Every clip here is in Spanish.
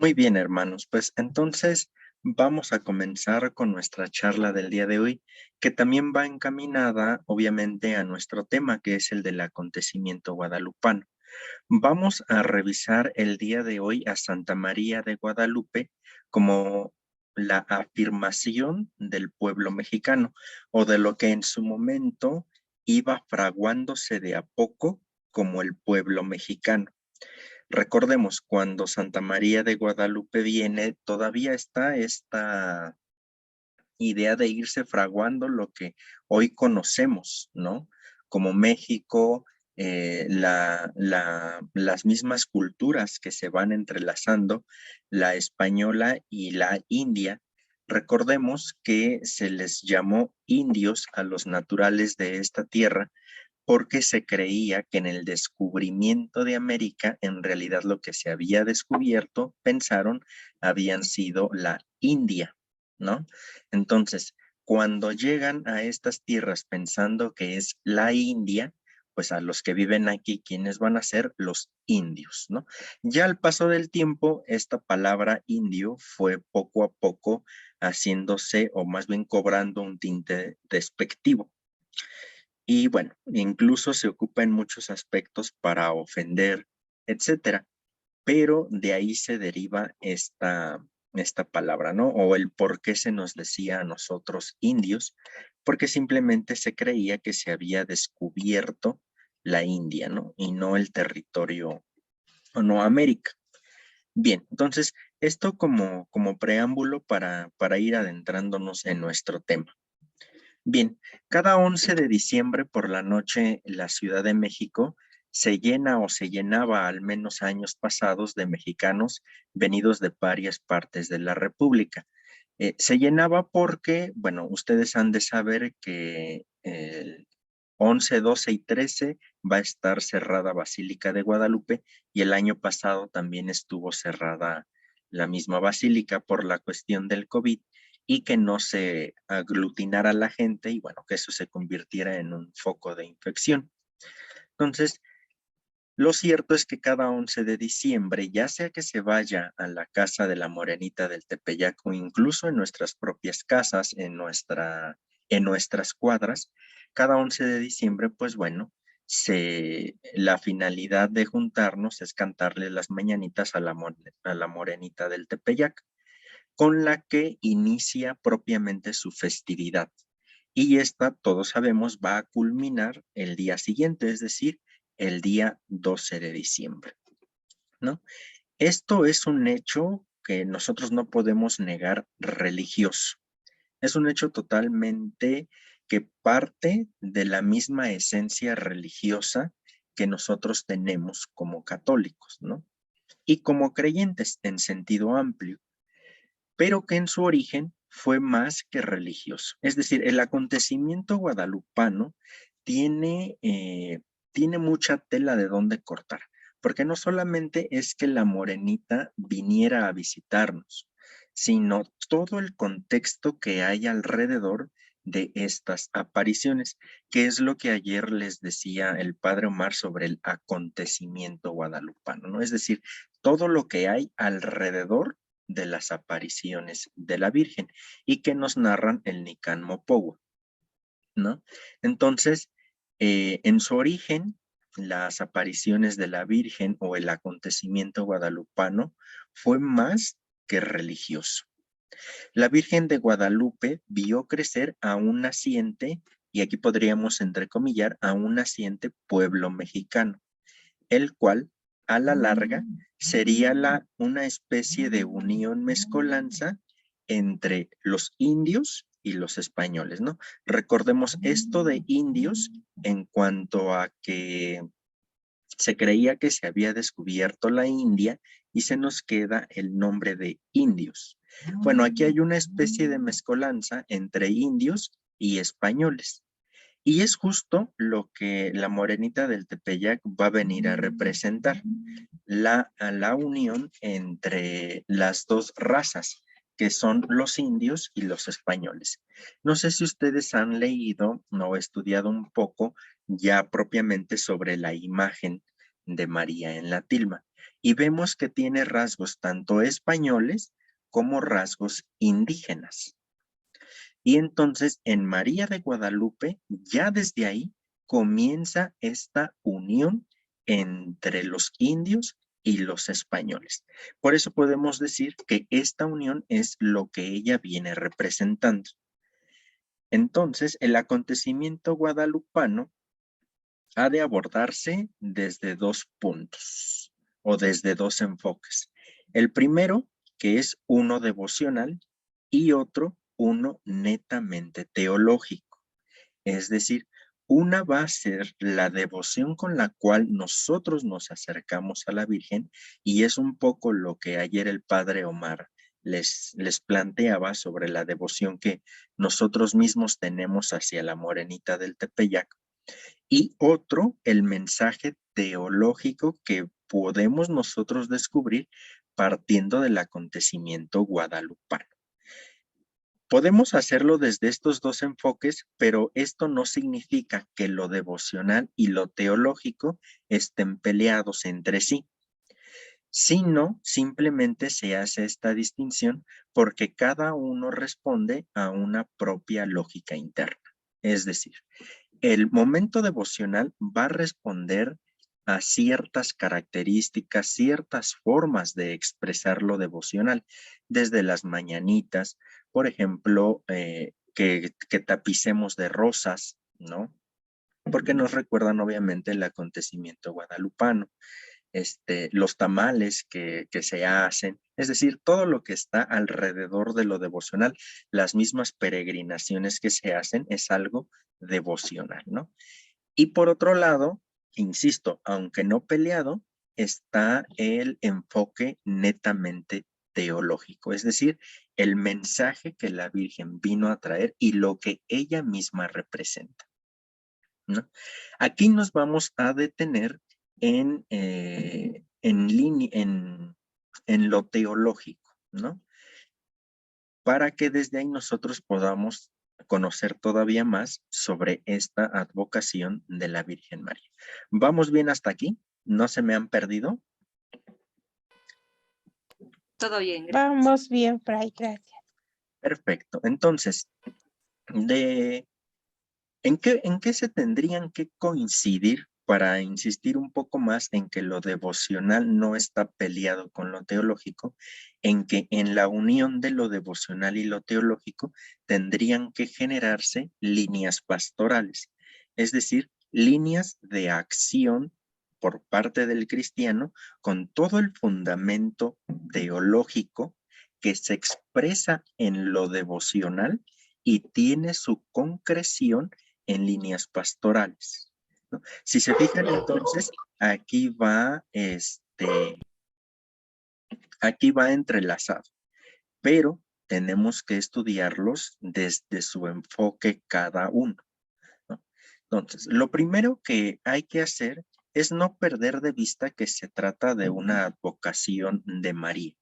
Muy bien, hermanos, pues entonces vamos a comenzar con nuestra charla del día de hoy, que también va encaminada, obviamente, a nuestro tema, que es el del acontecimiento guadalupano. Vamos a revisar el día de hoy a Santa María de Guadalupe como la afirmación del pueblo mexicano o de lo que en su momento iba fraguándose de a poco como el pueblo mexicano. Recordemos, cuando Santa María de Guadalupe viene, todavía está esta idea de irse fraguando lo que hoy conocemos, ¿no? Como México, las mismas culturas que se van entrelazando, la española y la india. Recordemos que se les llamó indios a los naturales de esta tierra porque se creía que en el descubrimiento de América, en realidad lo que se había descubierto, pensaron, habían sido la India, ¿no? Entonces, cuando llegan a estas tierras pensando que es la India, pues a los que viven aquí, ¿quiénes van a ser? Los indios, ¿no? Ya al paso del tiempo, esta palabra indio fue poco a poco haciéndose, o más bien cobrando un tinte despectivo. Y bueno, incluso se ocupa en muchos aspectos para ofender, etcétera. Pero de ahí se deriva esta palabra, ¿no? O el por qué se nos decía a nosotros indios, porque simplemente se creía que se había descubierto la India, ¿no? Y no el territorio, o no América. Bien, entonces, esto como preámbulo para ir adentrándonos en nuestro tema. Bien, cada 11 de diciembre por la noche la Ciudad de México se llena o se llenaba al menos años pasados de mexicanos venidos de varias partes de la República. Se llenaba porque, bueno, ustedes han de saber que el 11, 12 y 13 va a estar cerrada Basílica de Guadalupe y el año pasado también estuvo cerrada la misma basílica por la cuestión del COVID y que no se aglutinara la gente y bueno, que eso se convirtiera en un foco de infección. Entonces, lo cierto es que cada 11 de diciembre, ya sea que se vaya a la casa de la Morenita del Tepeyac o incluso en nuestras propias casas, en nuestras cuadras, cada 11 de diciembre, pues bueno, la finalidad de juntarnos es cantarle las mañanitas a la Morenita del Tepeyac, con la que inicia propiamente su festividad. Y esta, todos sabemos, va a culminar el día siguiente, es decir, el día 12 de diciembre, ¿no? Esto es un hecho que nosotros no podemos negar religioso. Es un hecho totalmente que parte de la misma esencia religiosa que nosotros tenemos como católicos, ¿no? Y como creyentes en sentido amplio, pero que en su origen fue más que religioso. Es decir, el acontecimiento guadalupano tiene, eh, tiene mucha tela de dónde cortar, porque no solamente es que la morenita viniera a visitarnos, sino todo el contexto que hay alrededor de estas apariciones, que es lo que ayer les decía el padre Omar sobre el acontecimiento guadalupano, ¿no? Es decir, todo lo que hay alrededor de las apariciones de la Virgen y que nos narran el Nican Mopohua, ¿no? Entonces, en su origen, las apariciones de la Virgen o el acontecimiento guadalupano fue más que religioso. La Virgen de Guadalupe vio crecer a un naciente, y aquí podríamos entrecomillar, a un naciente pueblo mexicano, el cual a la larga sería una especie de unión mezcolanza entre los indios y los españoles, ¿no? Recordemos esto de indios en cuanto a que se creía que se había descubierto la India y se nos queda el nombre de indios. Bueno, aquí hay una especie de mezcolanza entre indios y españoles. Y es justo lo que la Morenita del Tepeyac va a venir a representar, la unión entre las dos razas, que son los indios y los españoles. No sé si ustedes han leído o estudiado un poco ya propiamente sobre la imagen de María en la tilma. y vemos que tiene rasgos tanto españoles como rasgos indígenas. Y entonces en María de Guadalupe, ya desde ahí comienza esta unión entre los indios y los españoles. Por eso podemos decir que esta unión es lo que ella viene representando. Entonces, el acontecimiento guadalupano ha de abordarse desde dos puntos o desde dos enfoques. El primero, que es uno devocional, y otro, uno netamente teológico. Es decir, una va a ser la devoción con la cual nosotros nos acercamos a la Virgen, y es un poco lo que ayer el padre Omar les planteaba sobre la devoción que nosotros mismos tenemos hacia la Morenita del Tepeyac. Y otro, el mensaje teológico que podemos nosotros descubrir partiendo del acontecimiento guadalupano. Podemos hacerlo desde estos dos enfoques, pero esto no significa que lo devocional y lo teológico estén peleados entre sí, sino simplemente se hace esta distinción porque cada uno responde a una propia lógica interna. Es decir, el momento devocional va a responder a ciertas características, ciertas formas de expresar lo devocional, desde las mañanitas, por ejemplo, que tapicemos de rosas, ¿no? Porque nos recuerdan obviamente el acontecimiento guadalupano, los tamales que se hacen, es decir, todo lo que está alrededor de lo devocional, las mismas peregrinaciones que se hacen es algo devocional, ¿no? Y por otro lado, insisto, aunque no peleado, está el enfoque netamente teológico, es decir, el mensaje que la Virgen vino a traer y lo que ella misma representa, ¿no? Aquí nos vamos a detener en lo teológico, ¿no? Para que desde ahí nosotros podamos conocer todavía más sobre esta advocación de la Virgen María. ¿Vamos bien hasta aquí? ¿No se me han perdido? Todo bien. Vamos bien, Fray, gracias. Perfecto. Entonces, ¿en qué se tendrían que coincidir para insistir un poco más en que lo devocional no está peleado con lo teológico? En que en la unión de lo devocional y lo teológico tendrían que generarse líneas pastorales, es decir, líneas de acción por parte del cristiano con todo el fundamento teológico que se expresa en lo devocional y tiene su concreción en líneas pastorales, ¿no? Si se fijan entonces, aquí va entrelazado, pero tenemos que estudiarlos desde su enfoque cada uno, ¿no? Entonces, lo primero que hay que hacer es no perder de vista que se trata de una advocación de María,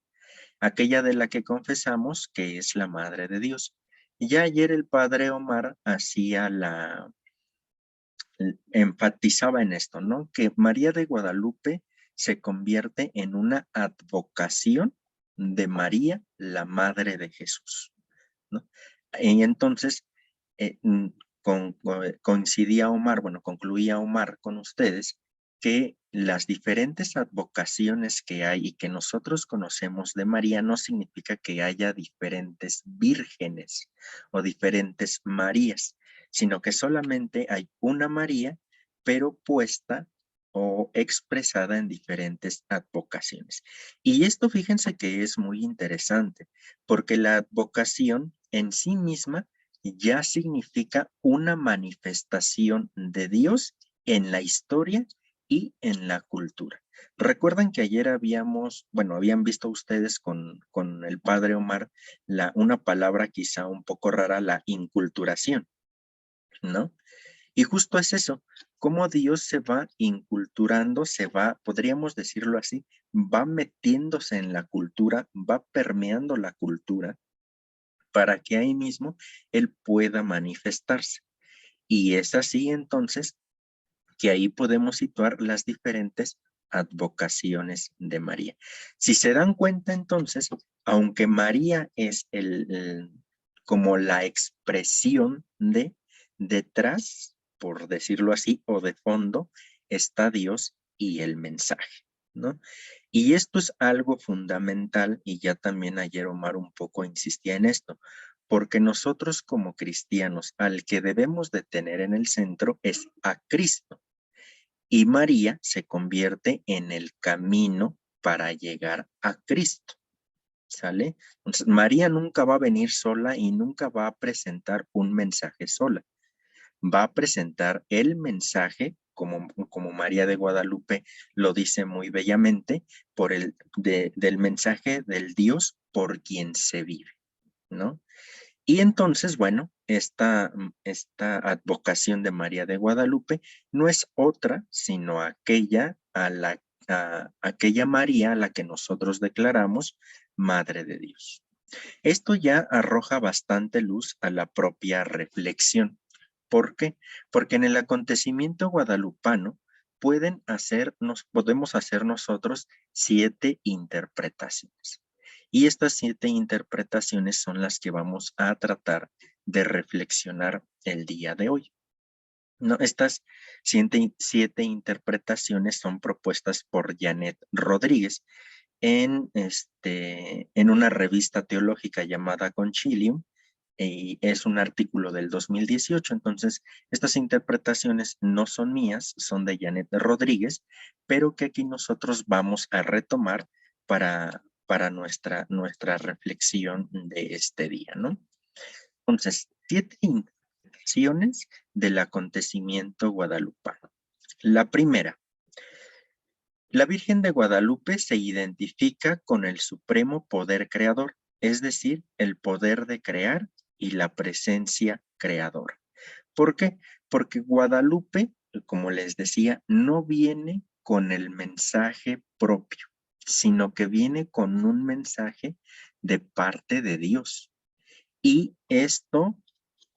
aquella de la que confesamos que es la Madre de Dios. Ya ayer el padre Omar enfatizaba en esto, ¿no? Que María de Guadalupe se convierte en una advocación de María, la Madre de Jesús, ¿no? Y entonces, coincidía Omar, bueno, concluía Omar con ustedes que las diferentes advocaciones que hay y que nosotros conocemos de María no significa que haya diferentes vírgenes o diferentes Marías, sino que solamente hay una María, pero puesta o expresada en diferentes advocaciones. Y esto fíjense que es muy interesante, porque la advocación en sí misma ya significa una manifestación de Dios en la historia y en la cultura. Recuerdan que ayer habían visto ustedes con el padre Omar una palabra quizá un poco rara, la inculturación, ¿no? Y justo es eso, cómo Dios se va inculturando, podríamos decirlo así, va metiéndose en la cultura, va permeando la cultura para que ahí mismo Él pueda manifestarse. Y es así entonces que ahí podemos situar las diferentes advocaciones de María. Si se dan cuenta entonces, aunque María es como la expresión de, detrás, por decirlo así, o de fondo, está Dios y el mensaje, ¿no? Y esto es algo fundamental, y ya también ayer Omar un poco insistía en esto, porque nosotros como cristianos, al que debemos de tener en el centro es a Cristo, y María se convierte en el camino para llegar a Cristo, ¿sale? Entonces, María nunca va a venir sola y nunca va a presentar un mensaje sola. Va a presentar el mensaje, como María de Guadalupe lo dice muy bellamente, del mensaje del Dios por quien se vive, ¿no? Y entonces, bueno, esta advocación de María de Guadalupe no es otra, sino aquella María a la que nosotros declaramos Madre de Dios. Esto ya arroja bastante luz a la propia reflexión. ¿Por qué? Porque en el acontecimiento guadalupano podemos hacer nosotros 7 interpretaciones. Y estas 7 interpretaciones son las que vamos a tratar de reflexionar el día de hoy. No, estas 7 interpretaciones son propuestas por Janet Rodríguez en una revista teológica llamada Concilium, y es un artículo del 2018. Entonces, estas interpretaciones no son mías, son de Janet Rodríguez, pero que aquí nosotros vamos a retomar para nuestra reflexión de este día, ¿no? Entonces, 7 interpretaciones del acontecimiento guadalupano. La primera: la Virgen de Guadalupe se identifica con el supremo poder creador, es decir, el poder de crear y la presencia creadora. ¿Por qué? Porque Guadalupe, como les decía, no viene con el mensaje propio, sino que viene con un mensaje de parte de Dios. Y esto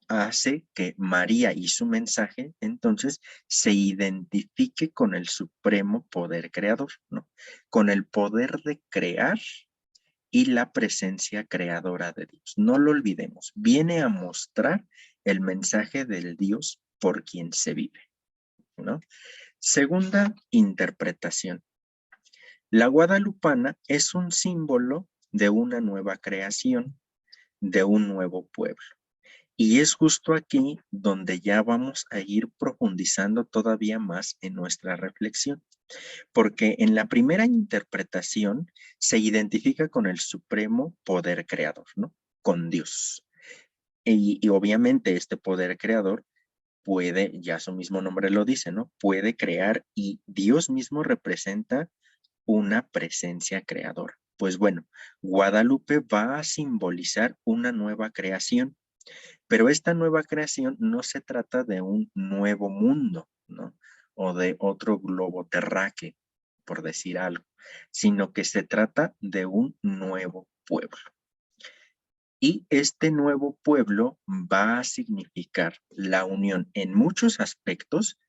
hace que María y su mensaje entonces se identifique con el supremo poder creador, ¿no? Con el poder de crear y la presencia creadora de Dios. No lo olvidemos, viene a mostrar el mensaje del Dios por quien se vive, ¿no? Segunda interpretación: la guadalupana es un símbolo de una nueva creación, de un nuevo pueblo. Y es justo aquí donde ya vamos a ir profundizando todavía más en nuestra reflexión, porque en la primera interpretación se identifica con el supremo poder creador, ¿no? Con Dios. Y obviamente este poder creador puede, ya su mismo nombre lo dice, ¿no? Puede crear, y Dios mismo representa una presencia creadora. Pues bueno, Guadalupe va a simbolizar una nueva creación. Pero esta nueva creación no se trata de un nuevo mundo, ¿no? O de otro globo terráqueo, por decir algo, sino que se trata de un nuevo pueblo. Y este nuevo pueblo va a significar la unión en muchos aspectos,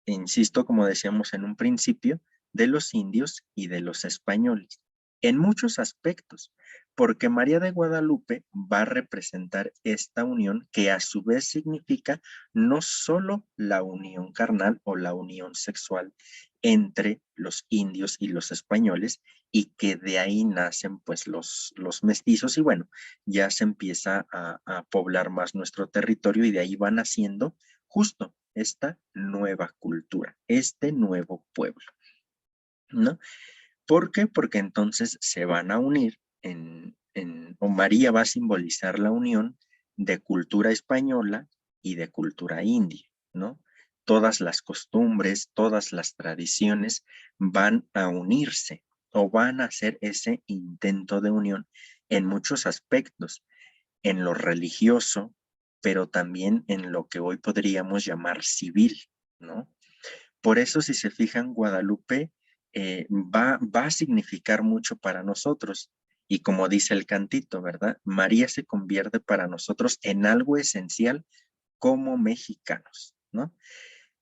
insisto, como decíamos en un principio, de los indios y de los españoles, en muchos aspectos, porque María de Guadalupe va a representar esta unión que a su vez significa no solo la unión carnal o la unión sexual entre los indios y los españoles, y que de ahí nacen pues los mestizos, y bueno, ya se empieza a poblar más nuestro territorio, y de ahí van naciendo justo esta nueva cultura, este nuevo pueblo, ¿no? ¿Por qué? Porque entonces se van a unir o María va a simbolizar la unión de cultura española y de cultura india, ¿no? Todas las costumbres, todas las tradiciones van a unirse o van a hacer ese intento de unión en muchos aspectos, en lo religioso, pero también en lo que hoy podríamos llamar civil, ¿no? Por eso, si se fijan, Guadalupe va a significar mucho para nosotros. Y como dice el cantito, ¿verdad? María se convierte para nosotros en algo esencial como mexicanos, ¿no?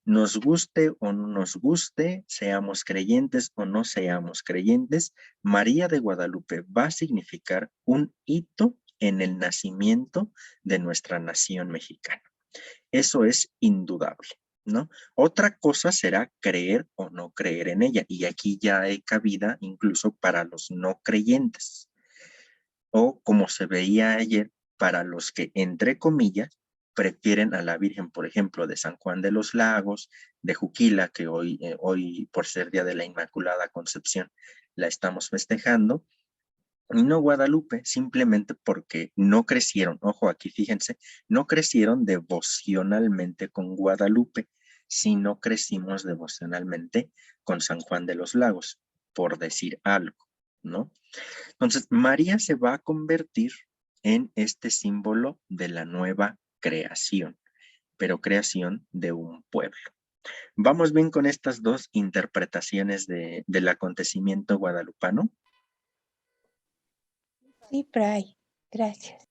Nos guste o no nos guste, seamos creyentes o no seamos creyentes, María de Guadalupe va a significar un hito en el nacimiento de nuestra nación mexicana. Eso es indudable, ¿no? Otra cosa será creer o no creer en ella, y aquí ya hay cabida incluso para los no creyentes, o como se veía ayer, para los que, entre comillas, prefieren a la Virgen, por ejemplo, de San Juan de los Lagos, de Juquila, que hoy por ser Día de la Inmaculada Concepción, la estamos festejando, y no Guadalupe, simplemente porque no crecieron, ojo aquí fíjense, no crecieron devocionalmente con Guadalupe, sino crecimos devocionalmente con San Juan de los Lagos, por decir algo, ¿no? Entonces, María se va a convertir en este símbolo de la nueva creación, pero creación de un pueblo. ¿Vamos bien con estas dos interpretaciones del acontecimiento guadalupano? Sí, Fray. Gracias.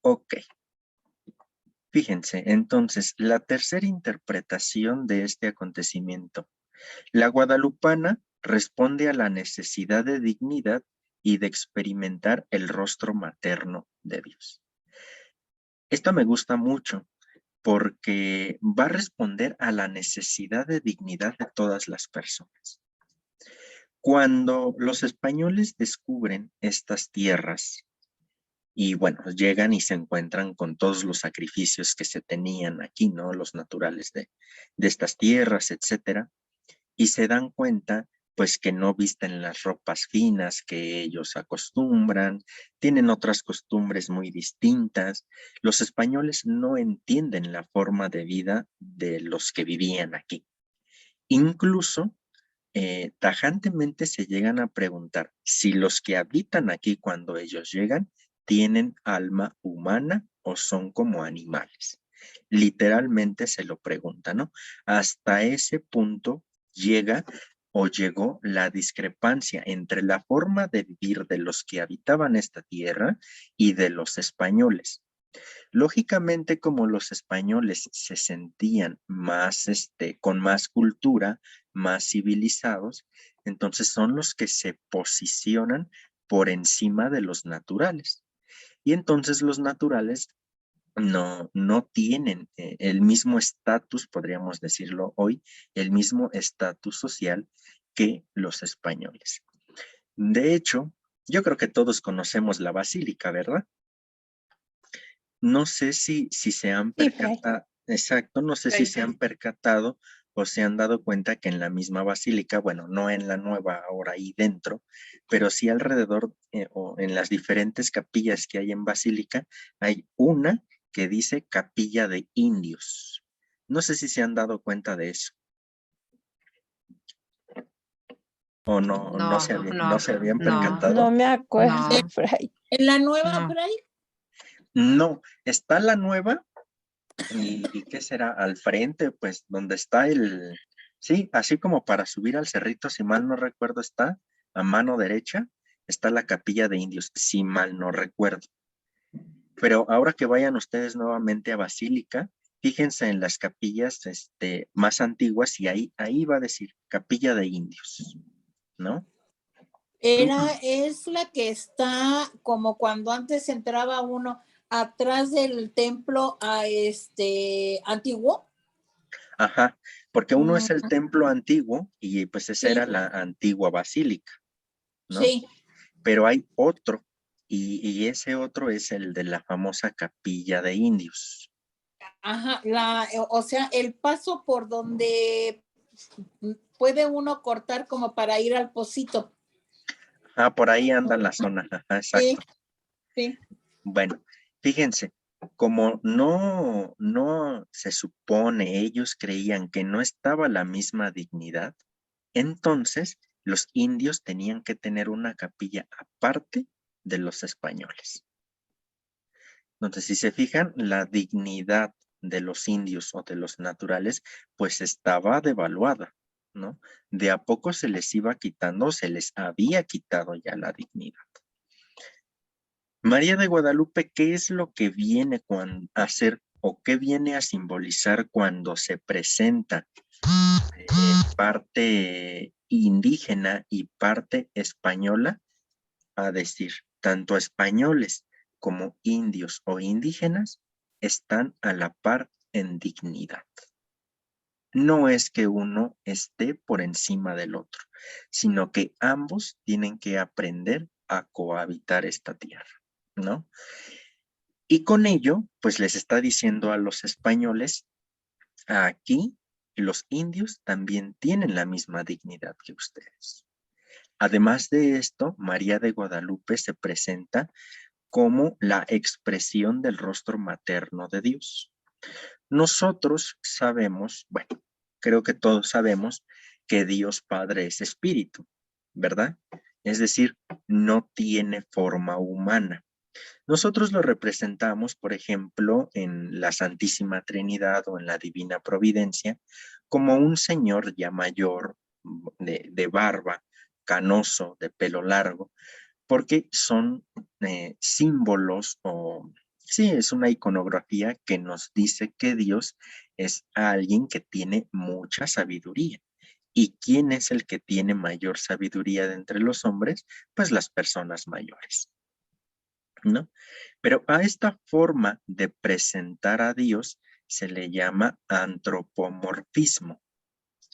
Ok. Fíjense, entonces, la tercera interpretación de este acontecimiento. La guadalupana responde a la necesidad de dignidad y de experimentar el rostro materno de Dios. Esto me gusta mucho porque va a responder a la necesidad de dignidad de todas las personas. Cuando los españoles descubren estas tierras y bueno, llegan y se encuentran con todos los sacrificios que se tenían aquí, ¿no? Los naturales de estas tierras, etcétera, y se dan cuenta pues que no visten las ropas finas que ellos acostumbran, tienen otras costumbres muy distintas. Los españoles no entienden la forma de vida de los que vivían aquí. Incluso tajantemente se llegan a preguntar si los que habitan aquí cuando ellos llegan tienen alma humana o son como animales. Literalmente se lo preguntan, ¿no? Hasta ese punto llega o llegó la discrepancia entre la forma de vivir de los que habitaban esta tierra y de los españoles. Lógicamente, como los españoles se sentían más, con más cultura, más civilizados, entonces son los que se posicionan por encima de los naturales. Y entonces los naturales no tienen el mismo estatus, podríamos decirlo hoy, el mismo estatus social que los españoles. De hecho, yo creo que todos conocemos la basílica, ¿verdad? No sé si se han Sí, Fray. percatado, exacto, no sé si se han percatado o se han dado cuenta que en la misma basílica, bueno, no en la nueva ahora ahí dentro, pero sí alrededor o en las diferentes capillas que hay en basílica, hay una que dice Capilla de Indios. No sé si se han dado cuenta de eso. O no se habían percatado. No me acuerdo, No. Fray. ¿En la nueva, No. Fray? No, está la nueva. ¿Y qué será? Al frente, pues, donde está sí, así como para subir al cerrito, si mal no recuerdo, está a mano derecha, está la capilla de indios, si mal no recuerdo. Pero ahora que vayan ustedes nuevamente a Basílica, fíjense en las capillas más antiguas y ahí va a decir capilla de indios, ¿no? Es la que está como cuando antes entraba uno atrás del templo antiguo. Ajá, porque uno es el templo antiguo y pues esa Sí. era la antigua basílica, ¿no? Sí. Pero hay otro, y ese otro es el de la famosa capilla de indios. Ajá, o sea, el paso por donde puede uno cortar como para ir al Pocito. Ah, por ahí anda la zona, ajá, exacto. Sí. Bueno, fíjense, como no se supone, ellos creían que no estaba la misma dignidad, entonces los indios tenían que tener una capilla aparte de los españoles. Entonces, si se fijan, la dignidad de los indios o de los naturales, pues estaba devaluada, ¿no? De a poco se les iba quitando, se les había quitado ya la dignidad. María de Guadalupe, ¿qué es lo que viene a hacer o qué viene a simbolizar cuando se presenta parte indígena y parte española? A decir, tanto españoles como indios o indígenas están a la par en dignidad. No es que uno esté por encima del otro, sino que ambos tienen que aprender a cohabitar esta tierra, ¿no? Y con ello, pues les está diciendo a los españoles, aquí los indios también tienen la misma dignidad que ustedes. Además de esto, María de Guadalupe se presenta como la expresión del rostro materno de Dios. Nosotros sabemos, bueno, creo que todos sabemos que Dios Padre es espíritu, ¿verdad? Es decir, no tiene forma humana. Nosotros lo representamos, por ejemplo, en la Santísima Trinidad o en la Divina Providencia, como un señor ya mayor, de barba, canoso, de pelo largo, porque son símbolos o sí, es una iconografía que nos dice que Dios es alguien que tiene mucha sabiduría. ¿Y quién es el que tiene mayor sabiduría de entre los hombres? Pues las personas mayores, ¿no? Pero a esta forma de presentar a Dios se le llama antropomorfismo.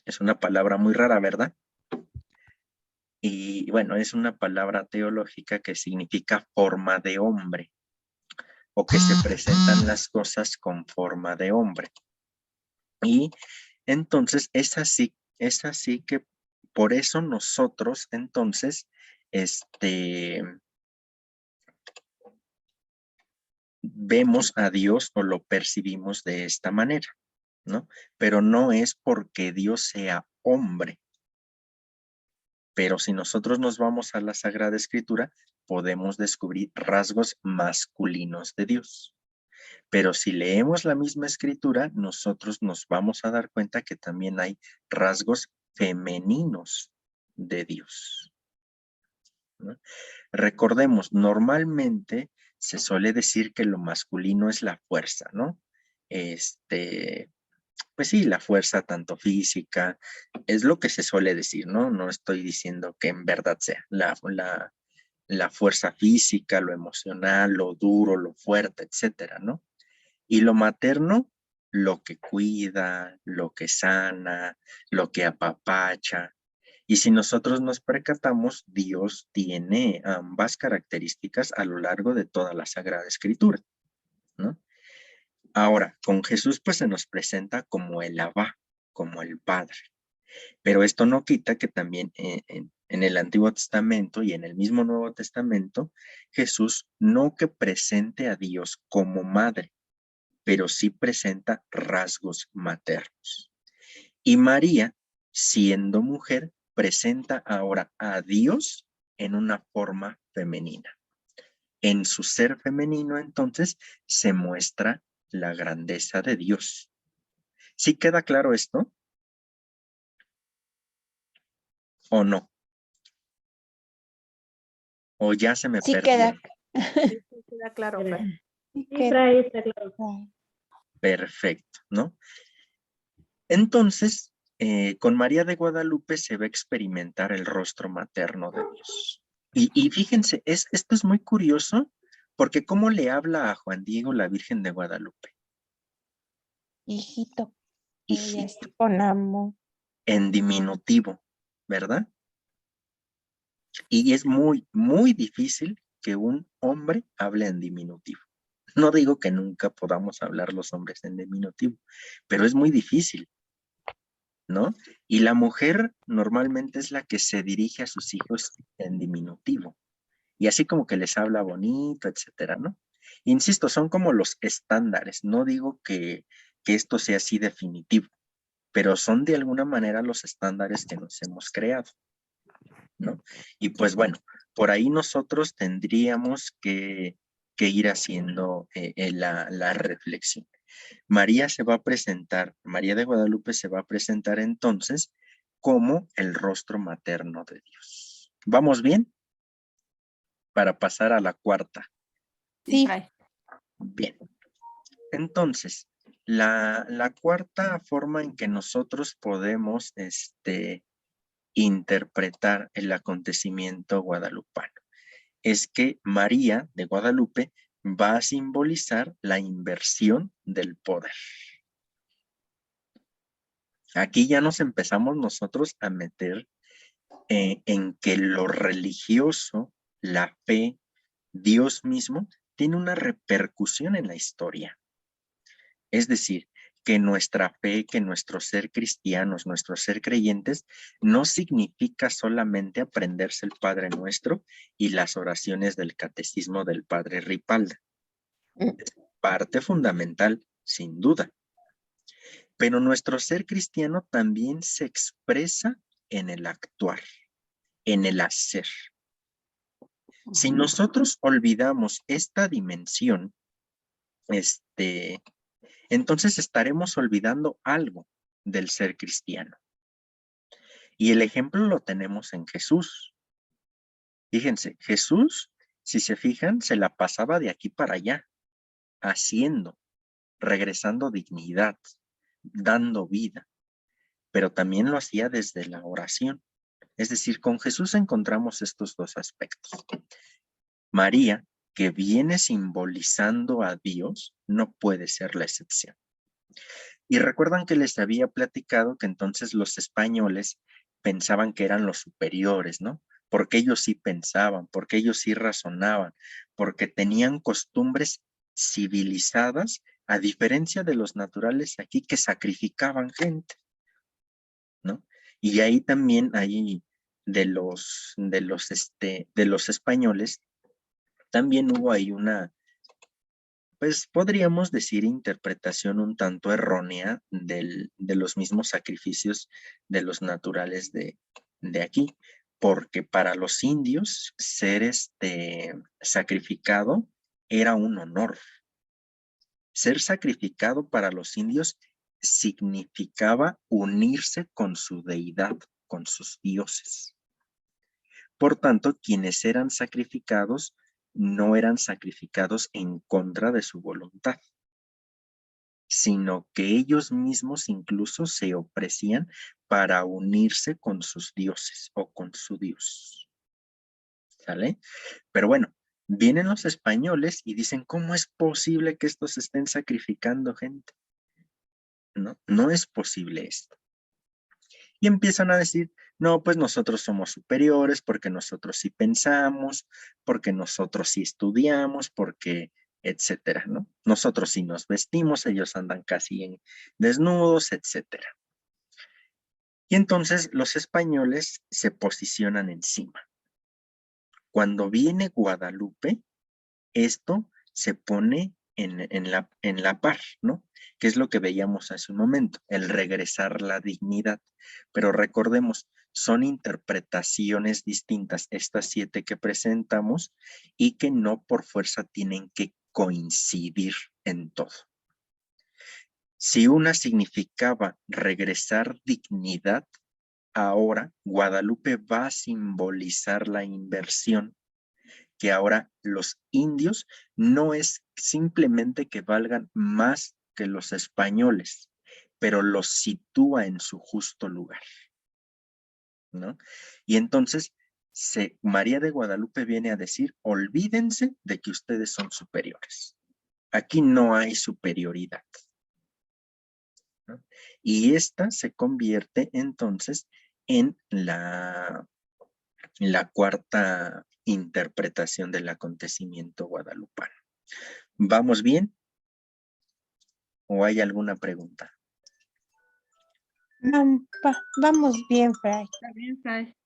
Es una palabra muy rara, ¿verdad? Y bueno, es una palabra teológica que significa forma de hombre, o que se presentan las cosas con forma de hombre. Y entonces es así que por eso nosotros entonces, vemos a Dios o lo percibimos de esta manera, ¿no? Pero no es porque Dios sea hombre. Pero si nosotros nos vamos a la Sagrada Escritura, podemos descubrir rasgos masculinos de Dios. Pero si leemos la misma escritura, nosotros nos vamos a dar cuenta que también hay rasgos femeninos de Dios, ¿no? Recordemos, normalmente se suele decir que lo masculino es la fuerza, ¿no? Pues sí, la fuerza tanto física, es lo que se suele decir, ¿no? No estoy diciendo que en verdad sea la fuerza física, lo emocional, lo duro, lo fuerte, etcétera, ¿no? Y lo materno, lo que cuida, lo que sana, lo que apapacha. Y si nosotros nos percatamos, Dios tiene ambas características a lo largo de toda la Sagrada Escritura, ¿no? Ahora, con Jesús pues se nos presenta como el Abba, como el Padre. Pero esto no quita que también en el Antiguo Testamento y en el mismo Nuevo Testamento, Jesús no que presente a Dios como madre, pero sí presenta rasgos maternos. Y María, siendo mujer, presenta ahora a Dios en una forma femenina. En su ser femenino, entonces, se muestra la grandeza de Dios. ¿Sí queda claro esto? ¿O no? ¿O ya se me Sí perdieron? Sí, queda claro, Fer. Sí Sí, queda. Fray, está claro. Perfecto, ¿no? Entonces, con María de Guadalupe se va a experimentar el rostro materno de Dios. Y fíjense, esto es muy curioso, porque ¿cómo le habla a Juan Diego la Virgen de Guadalupe? Hijito. Ella Hijito, está con amor. en diminutivo, ¿verdad? Y es muy, muy difícil que un hombre hable en diminutivo. No digo que nunca podamos hablar los hombres en diminutivo, pero es muy difícil, ¿no? Y la mujer normalmente es la que se dirige a sus hijos en diminutivo. Y así como que les habla bonito, etcétera, ¿no? Insisto, son como los estándares. No digo que esto sea así definitivo, pero son de alguna manera los estándares que nos hemos creado, ¿no? Y pues bueno, por ahí nosotros tendríamos que ir haciendo la reflexión. María se va a presentar, María de Guadalupe se va a presentar entonces como el rostro materno de Dios. ¿Vamos bien? Para pasar a la cuarta. Sí, Sí. Fray. Bien. Entonces, la cuarta forma en que nosotros podemos interpretar el acontecimiento guadalupano es que María de Guadalupe va a simbolizar la inversión del poder. Aquí ya nos empezamos nosotros a meter en que lo religioso, la fe, Dios mismo, tiene una repercusión en la historia. Es decir, que nuestra fe, que nuestro ser cristianos, nuestro ser creyentes, no significa solamente aprenderse el Padre Nuestro y las oraciones del catecismo del Padre Ripalda. Es parte fundamental, sin duda. Pero nuestro ser cristiano también se expresa en el actuar, en el hacer. Si nosotros olvidamos esta dimensión, entonces estaremos olvidando algo del ser cristiano. Y el ejemplo lo tenemos en Jesús. Fíjense, Jesús, si se fijan, se la pasaba de aquí para allá, haciendo, regresando dignidad, dando vida, pero también lo hacía desde la oración. Es decir, con Jesús encontramos estos dos aspectos. María, que viene simbolizando a Dios, no puede ser la excepción. Y recuerdan que les había platicado que entonces los españoles pensaban que eran los superiores, ¿no? Porque ellos sí pensaban, porque ellos sí razonaban, porque tenían costumbres civilizadas, a diferencia de los naturales aquí que sacrificaban gente, ¿no? Y ahí también hay de los españoles, también hubo ahí una, pues podríamos decir, interpretación un tanto errónea de los mismos sacrificios de los naturales de aquí, porque para los indios ser sacrificado era un honor. Ser sacrificado para los indios significaba unirse con su deidad, con sus dioses. Por tanto, quienes eran sacrificados no eran sacrificados en contra de su voluntad, sino que ellos mismos incluso se ofrecían para unirse con sus dioses o con su Dios. ¿Sale? Pero bueno, vienen los españoles y dicen, ¿cómo es posible que estos estén sacrificando gente? No, no es posible esto. Y empiezan a decir, no, pues nosotros somos superiores porque nosotros sí pensamos, porque nosotros sí estudiamos, porque etcétera, ¿no? Nosotros sí nos vestimos, ellos andan casi en desnudos, etcétera. Y entonces los españoles se posicionan encima. Cuando viene Guadalupe, esto se pone en la par, ¿no? Que es lo que veíamos hace un momento, el regresar la dignidad. Pero recordemos, son interpretaciones distintas, estas 7 que presentamos, y que no por fuerza tienen que coincidir en todo. Si una significaba regresar dignidad, ahora Guadalupe va a simbolizar la inversión, que ahora los indios no es simplemente que valgan más que los españoles, pero los sitúa en su justo lugar, ¿no? Y entonces María de Guadalupe viene a decir, olvídense de que ustedes son superiores. Aquí no hay superioridad, ¿no? Y esta se convierte entonces en la cuarta interpretación del acontecimiento guadalupano. ¿Vamos bien? ¿O hay alguna pregunta? Vamos bien, Fray. Está bien, Fray.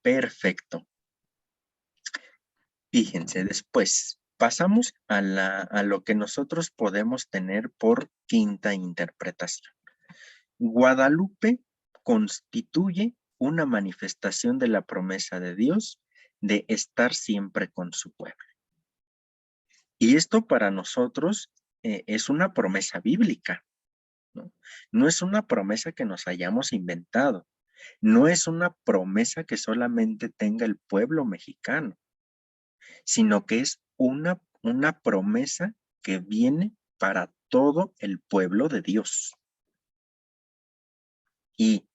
Perfecto. Fíjense, después pasamos a lo que nosotros podemos tener por quinta interpretación. Guadalupe constituye una manifestación de la promesa de Dios de estar siempre con su pueblo. Y esto para nosotros es una promesa bíblica, ¿no? No es una promesa que nos hayamos inventado. No es una promesa que solamente tenga el pueblo mexicano, sino que es una promesa que viene para todo el pueblo de Dios. Y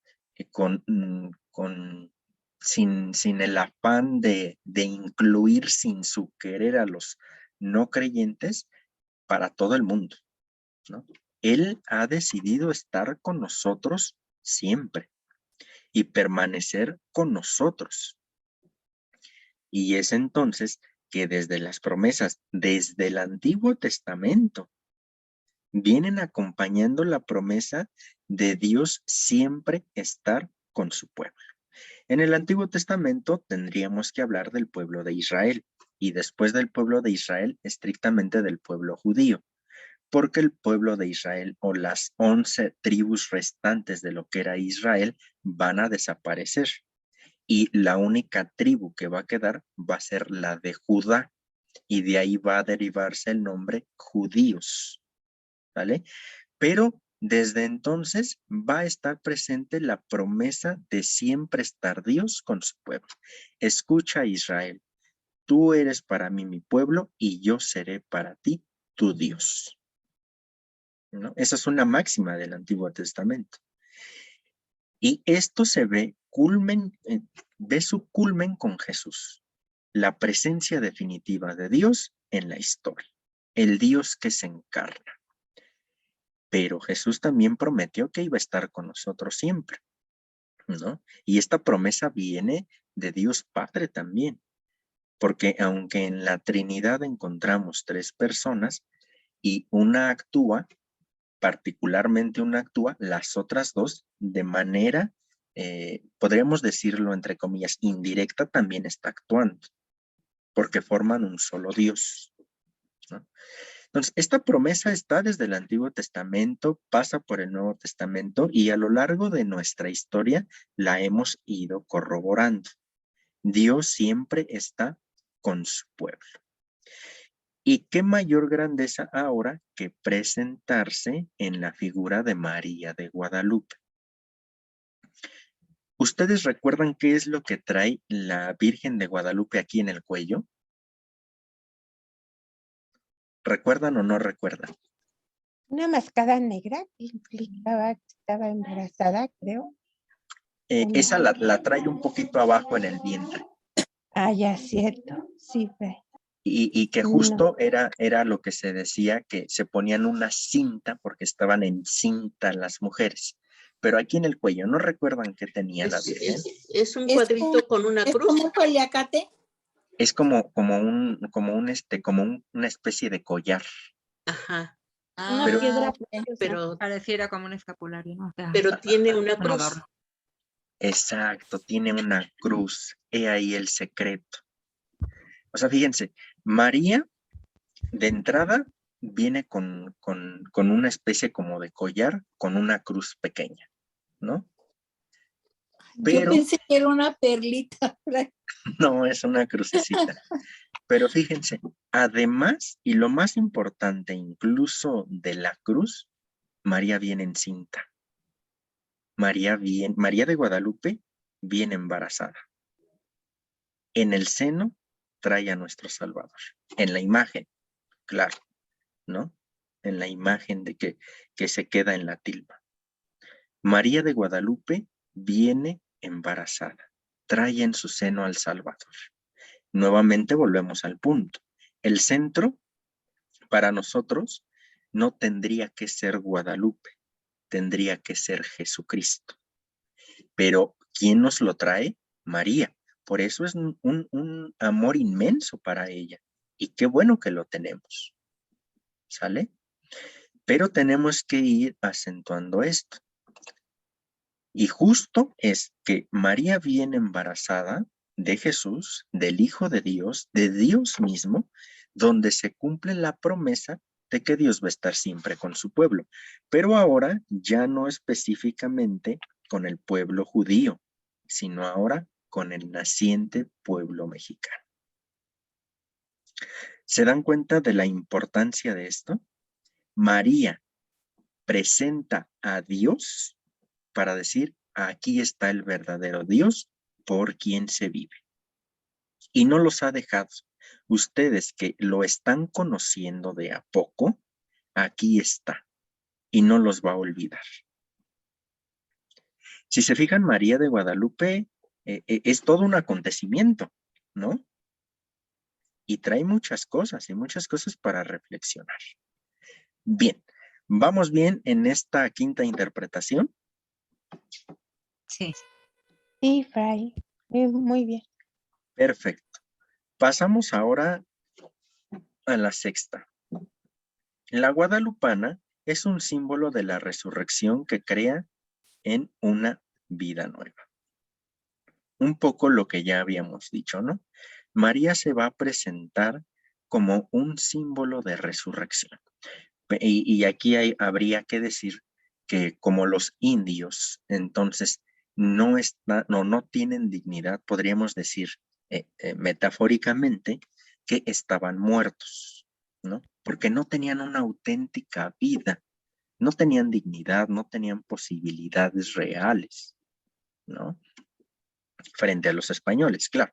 sin el afán de incluir sin su querer a los no creyentes, para todo el mundo, ¿no? Él ha decidido estar con nosotros siempre y permanecer con nosotros. Y es entonces que desde las promesas, desde el Antiguo Testamento, vienen acompañando la promesa de Dios siempre estar con su pueblo. En el Antiguo Testamento tendríamos que hablar del pueblo de Israel y después del pueblo de Israel, estrictamente del pueblo judío, porque el pueblo de Israel o las 11 tribus restantes de lo que era Israel van a desaparecer y la única tribu que va a quedar va a ser la de Judá y de ahí va a derivarse el nombre judíos, ¿vale? Pero desde entonces va a estar presente la promesa de siempre estar Dios con su pueblo. Escucha, Israel, tú eres para mí mi pueblo y yo seré para ti tu Dios, ¿no? Esa es una máxima del Antiguo Testamento. Y esto se ve su culmen con Jesús, la presencia definitiva de Dios en la historia, el Dios que se encarna. Pero Jesús también prometió que iba a estar con nosotros siempre, ¿no? Y esta promesa viene de Dios Padre también, porque aunque en la Trinidad encontramos 3 personas y una actúa, particularmente una actúa, las otras 2 de manera, podríamos decirlo entre comillas, indirecta también está actuando, porque forman un solo Dios, ¿no? Entonces, esta promesa está desde el Antiguo Testamento, pasa por el Nuevo Testamento y a lo largo de nuestra historia la hemos ido corroborando. Dios siempre está con su pueblo. ¿Y qué mayor grandeza ahora que presentarse en la figura de María de Guadalupe? ¿Ustedes recuerdan qué es lo que trae la Virgen de Guadalupe aquí en el cuello? ¿Recuerdan o no recuerdan? Una mascada negra que implicaba que estaba embarazada, creo. Esa la trae un poquito abajo en el vientre. Ah, ya, cierto. Sí, Fray. Y que justo era lo que se decía, que se ponían una cinta porque estaban encintas las mujeres. Pero aquí en el cuello, ¿no recuerdan qué tenía la Virgen? Es un cuadrito con una cruz. ¿Es como un paliacate? Es como una especie de collar. Ajá. Una Pero- piedra Pero, Pareciera como un escapulario, ¿no? O sea, pero tiene una un cruz. adorno. Exacto, tiene una cruz. He ahí el secreto. O sea, fíjense, María de entrada viene con una especie como de collar con una cruz pequeña, ¿no? Pero Yo pensé que era una perlita. no, es una crucecita. Pero fíjense, además, y lo más importante incluso de la cruz, María viene encinta. María de Guadalupe viene embarazada. En el seno trae a nuestro Salvador. En la imagen, claro, ¿no? En la imagen de que se queda en la tilma. María de Guadalupe viene embarazada. Trae en su seno al Salvador. Nuevamente volvemos al punto. El centro para nosotros no tendría que ser Guadalupe, tendría que ser Jesucristo. Pero ¿quién nos lo trae? María. Por eso es un amor inmenso para ella. Y qué bueno que lo tenemos. ¿Sale? Pero tenemos que ir acentuando esto. Y justo es que María viene embarazada de Jesús, del Hijo de Dios mismo, donde se cumple la promesa de que Dios va a estar siempre con su pueblo. Pero ahora ya no específicamente con el pueblo judío, sino ahora con el naciente pueblo mexicano. ¿Se dan cuenta de la importancia de esto? María presenta a Dios para decir, aquí está el verdadero Dios por quien se vive. Y no los ha dejado. Ustedes que lo están conociendo de a poco, aquí está y no los va a olvidar. Si se fijan, María de Guadalupe es todo un acontecimiento, ¿no? Y trae muchas cosas y muchas cosas para reflexionar. Bien, ¿vamos bien en esta quinta interpretación? Sí. Sí, Fray. Muy bien. Perfecto. Pasamos ahora a la sexta. La guadalupana es un símbolo de la resurrección que crea en una vida nueva. Un poco lo que ya habíamos dicho, ¿no? María se va a presentar como un símbolo de resurrección. Y aquí habría que decir que como los indios, entonces no tienen dignidad, podríamos decir metafóricamente que estaban muertos, ¿no? Porque no tenían una auténtica vida, no tenían dignidad, no tenían posibilidades reales, ¿no? Frente a los españoles, claro.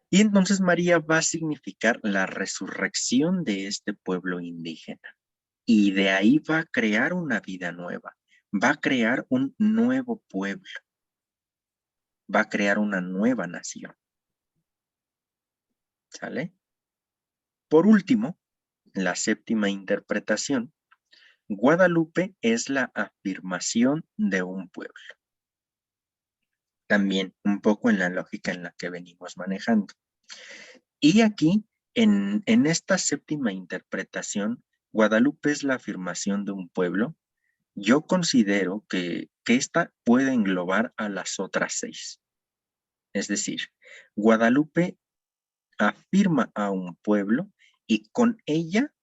Y entonces María va a significar la resurrección de este pueblo indígena. Y de ahí va a crear una vida nueva, va a crear un nuevo pueblo, va a crear una nueva nación. ¿Sale? Por último, la séptima interpretación, Guadalupe es la afirmación de un pueblo. También un poco en la lógica en la que venimos manejando. Y aquí, en esta séptima interpretación, Guadalupe es la afirmación de un pueblo. Yo considero que esta puede englobar a las otras 6. Es decir, Guadalupe afirma a un pueblo y con ella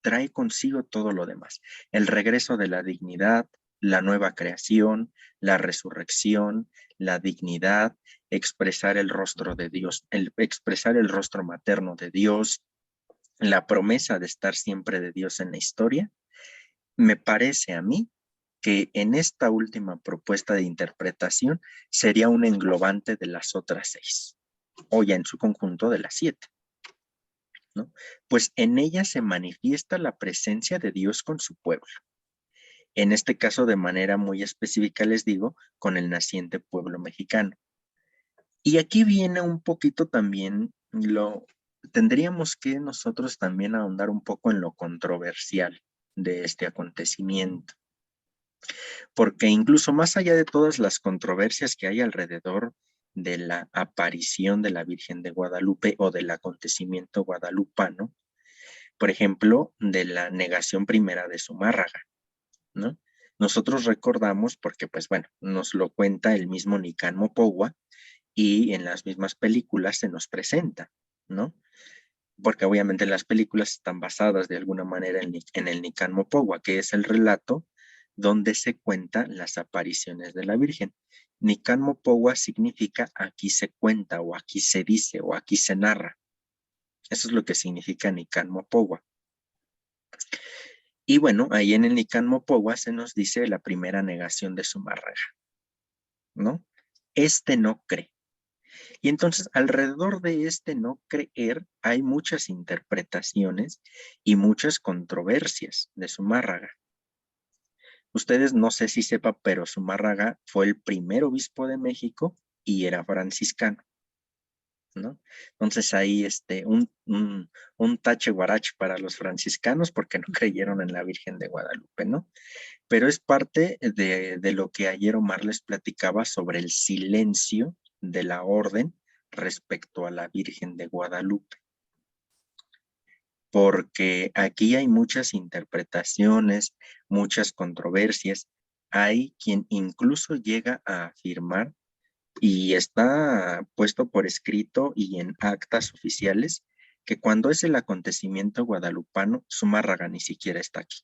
trae consigo todo lo demás. El regreso de la dignidad, la nueva creación, la resurrección, la dignidad, expresar el rostro de Dios, expresar el rostro materno de Dios, la promesa de estar siempre de Dios en la historia. Me parece a mí que en esta última propuesta de interpretación sería un englobante de las otras 6, o ya en su conjunto de las 7, ¿no? Pues en ella se manifiesta la presencia de Dios con su pueblo. En este caso, de manera muy específica, les digo, con el naciente pueblo mexicano. Y aquí viene un poquito también tendríamos que nosotros también ahondar un poco en lo controversial de este acontecimiento. Porque incluso más allá de todas las controversias que hay alrededor de la aparición de la Virgen de Guadalupe o del acontecimiento guadalupano, por ejemplo, de la negación primera de Zumárraga, ¿no? Nosotros recordamos, porque pues bueno, nos lo cuenta el mismo Nicán Mopogua y en las mismas películas se nos presenta, ¿no? Porque obviamente las películas están basadas de alguna manera en el Nicán Mopogua, que es el relato donde se cuentan las apariciones de la Virgen. Nicán Mopogua significa aquí se cuenta, o aquí se dice, o aquí se narra. Eso es lo que significa Nicán Mopogua. Y bueno, ahí en el Nicán Mopogua se nos dice la primera negación de Zumárraga, ¿no? Este no cree. Y entonces, alrededor de este no creer, hay muchas interpretaciones y muchas controversias de Zumárraga. Ustedes no sé si sepan, pero Zumárraga fue el primer obispo de México y era franciscano, ¿no? Entonces ahí un tache guarache para los franciscanos porque no creyeron en la Virgen de Guadalupe, ¿no? Pero es parte de lo que ayer Omar les platicaba sobre el silencio de la orden respecto a la Virgen de Guadalupe. Porque aquí hay muchas interpretaciones, muchas controversias. Hay quien incluso llega a afirmar, y está puesto por escrito y en actas oficiales, que cuando es el acontecimiento guadalupano, Zumárraga ni siquiera está aquí.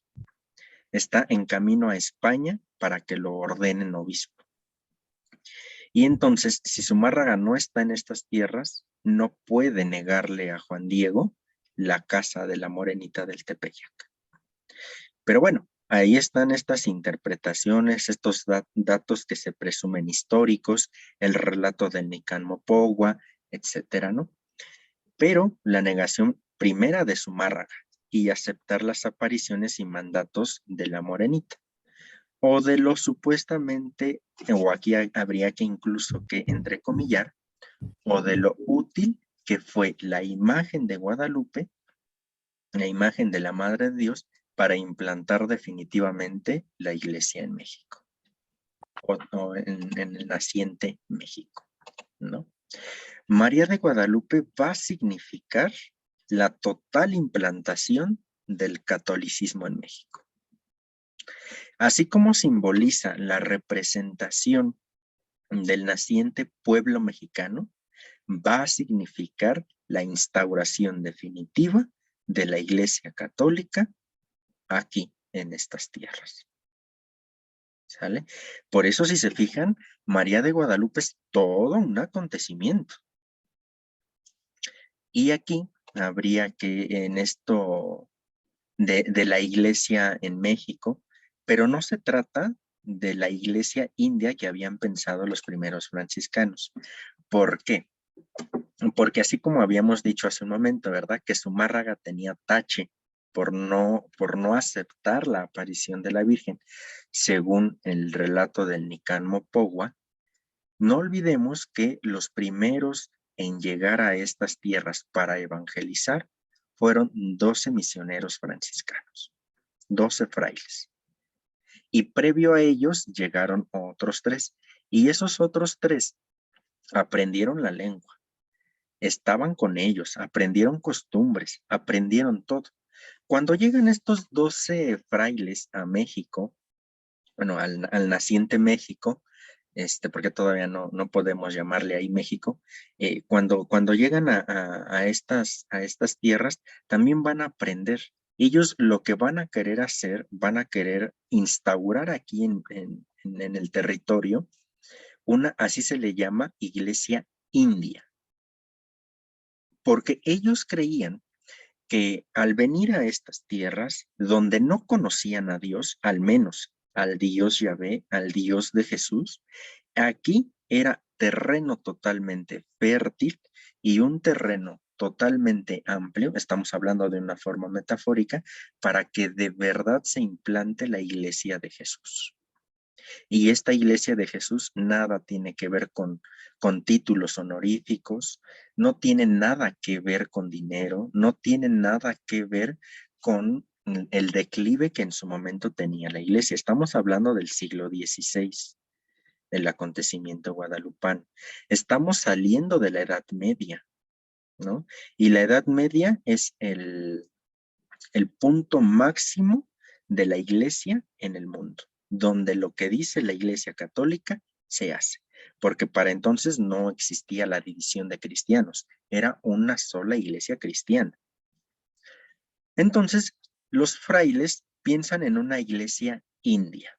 Está en camino a España para que lo ordenen obispo. Y entonces, si Zumárraga no está en estas tierras, no puede negarle a Juan Diego la casa de la Morenita del Tepeyac. Pero bueno, ahí están estas interpretaciones, estos datos que se presumen históricos, el relato del Nicán Mopogua, etcétera, ¿no? Pero la negación primera de Zumárraga y aceptar las apariciones y mandatos de la morenita, o de lo supuestamente, o aquí habría que incluso que entrecomillar, o de lo útil que fue la imagen de Guadalupe, la imagen de la Madre de Dios, para implantar definitivamente la iglesia en México, o en el naciente México, ¿no? María de Guadalupe va a significar la total implantación del catolicismo en México. Así como simboliza la representación del naciente pueblo mexicano, va a significar la instauración definitiva de la Iglesia Católica aquí en estas tierras. ¿Sale? Por eso, si se fijan, María de Guadalupe es todo un acontecimiento. Y aquí habría que, en esto de la iglesia en México, pero no se trata de la iglesia india que habían pensado los primeros franciscanos. ¿Por qué? Porque así como habíamos dicho hace un momento, ¿verdad? Que Zumárraga tenía tache por no aceptar la aparición de la Virgen, según el relato del Nicán Mopogua, no olvidemos que los primeros en llegar a estas tierras para evangelizar fueron 12 misioneros franciscanos, 12 frailes. Y previo a ellos llegaron otros 3, y esos otros 3 aprendieron la lengua, estaban con ellos, aprendieron costumbres, aprendieron todo. Cuando llegan estos 12 frailes a México, bueno, al naciente México, porque todavía no podemos llamarle ahí México, cuando llegan a estas tierras, también van a aprender. Ellos lo que van a querer hacer, van a querer instaurar aquí en el territorio, así se le llama, iglesia india. Porque ellos creían que al venir a estas tierras, donde no conocían a Dios, al menos al Dios Yahvé, al Dios de Jesús, aquí era terreno totalmente fértil y un terreno totalmente amplio, estamos hablando de una forma metafórica, para que de verdad se implante la iglesia de Jesús. Y esta iglesia de Jesús nada tiene que ver con títulos honoríficos, no tiene nada que ver con dinero, no tiene nada que ver con el declive que en su momento tenía la iglesia. Estamos hablando del siglo XVI, del acontecimiento guadalupano. Estamos saliendo de la Edad Media, ¿no? Y la Edad Media es el punto máximo de la iglesia en el mundo, donde lo que dice la Iglesia Católica se hace, porque para entonces no existía la división de cristianos, era una sola iglesia cristiana. Entonces, los frailes piensan en una iglesia india,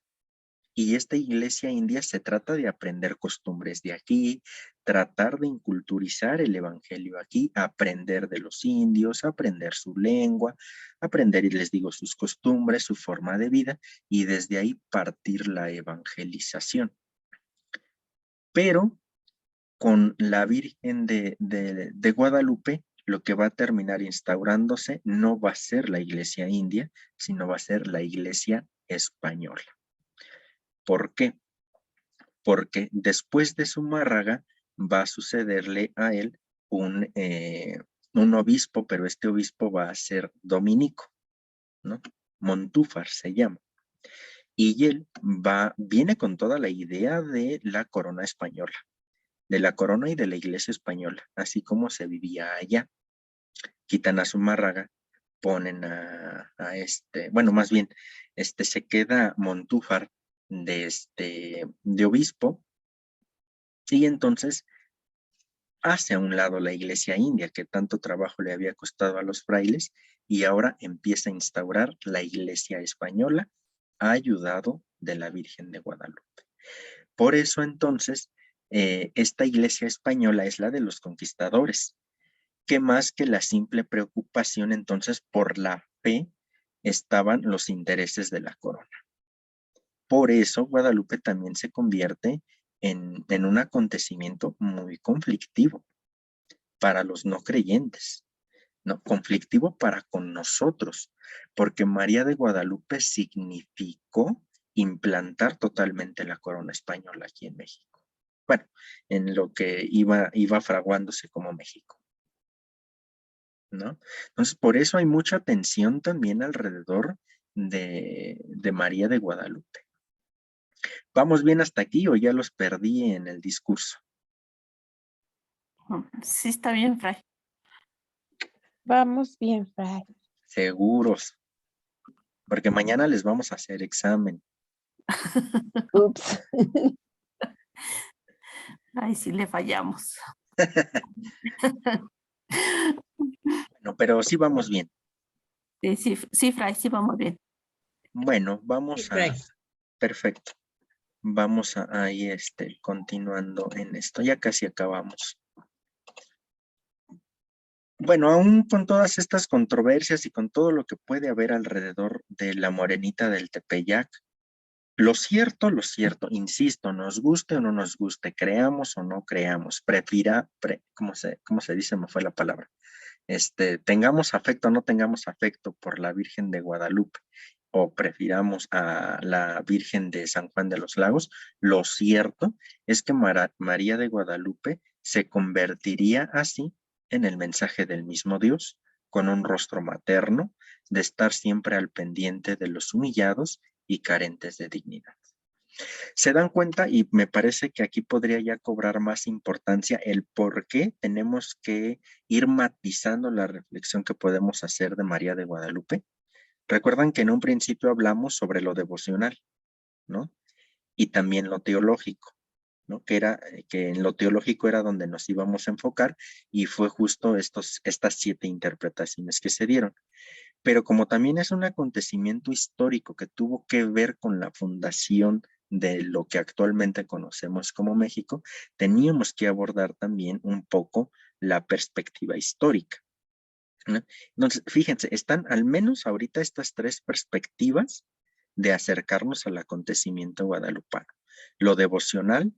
y esta iglesia india se trata de aprender costumbres de aquí, tratar de inculturizar el evangelio aquí, aprender de los indios, aprender su lengua, aprender, y les digo, sus costumbres, su forma de vida, y desde ahí partir la evangelización. Pero con la Virgen de Guadalupe, lo que va a terminar instaurándose no va a ser la iglesia india, sino va a ser la iglesia española. ¿Por qué? Porque después de Zumárraga va a sucederle a él un obispo, pero este obispo va a ser dominico, ¿no? Montúfar se llama. Y él viene con toda la idea de la corona española, de la corona y de la iglesia española, así como se vivía allá. Quitan a Zumárraga, ponen bueno, más bien, se queda Montúfar de obispo, y entonces hace a un lado la iglesia india que tanto trabajo le había costado a los frailes, y ahora empieza a instaurar la iglesia española, ayudado de la Virgen de Guadalupe. Por eso entonces, esta iglesia española es la de los conquistadores, que más que la simple preocupación entonces por la fe, estaban los intereses de la corona. Por eso Guadalupe también se convierte en un acontecimiento muy conflictivo para los no creyentes, ¿no? Conflictivo para con nosotros, porque María de Guadalupe significó implantar totalmente la corona española aquí en México. Bueno, en lo que iba fraguándose como México, ¿no? Entonces, por eso hay mucha tensión también alrededor de María de Guadalupe. ¿Vamos bien hasta aquí o ya los perdí en el discurso? Sí, está bien, Fray. Vamos bien, Fray. Seguros, porque mañana les vamos a hacer examen. Ups. Ay, sí le fallamos. No, pero sí vamos bien. Sí, Fray, sí vamos bien. Bueno, vamos Sí, a... Fray. Perfecto. Vamos a ahí continuando en esto. Ya casi acabamos. Bueno, aún con todas estas controversias y con todo lo que puede haber alrededor de la Morenita del Tepeyac, lo cierto, insisto, nos guste o no nos guste, creamos o no creamos, ¿cómo se dice? Me fue la palabra. Tengamos afecto o no tengamos afecto por la Virgen de Guadalupe o prefiramos a la Virgen de San Juan de los Lagos, lo cierto es que María de Guadalupe se convertiría así en el mensaje del mismo Dios, con un rostro materno, de estar siempre al pendiente de los humillados y carentes de dignidad. Se dan cuenta, y me parece que aquí podría ya cobrar más importancia el por qué tenemos que ir matizando la reflexión que podemos hacer de María de Guadalupe. Recuerdan que en un principio hablamos sobre lo devocional, ¿no? Y también lo teológico, ¿no? Que en lo teológico era donde nos íbamos a enfocar y fue justo estas 7 interpretaciones que se dieron. Pero como también es un acontecimiento histórico que tuvo que ver con la fundación de lo que actualmente conocemos como México, teníamos que abordar también un poco la perspectiva histórica, ¿no? Entonces, fíjense, están al menos ahorita estas 3 perspectivas de acercarnos al acontecimiento guadalupano: lo devocional,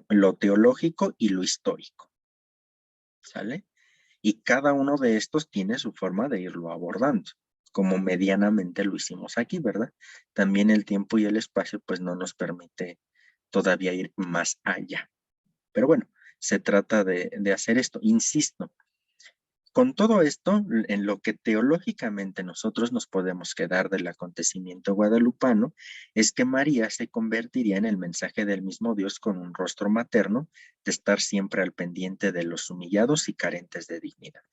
lo teológico y lo histórico, ¿sale? Y cada uno de estos tiene su forma de irlo abordando, como medianamente lo hicimos aquí, ¿verdad? También el tiempo y el espacio pues no nos permite todavía ir más allá. Pero bueno, se trata de hacer esto, insisto. Con todo esto, en lo que teológicamente nosotros nos podemos quedar del acontecimiento guadalupano, es que María se convertiría en el mensaje del mismo Dios con un rostro materno, de estar siempre al pendiente de los humillados y carentes de dignidad,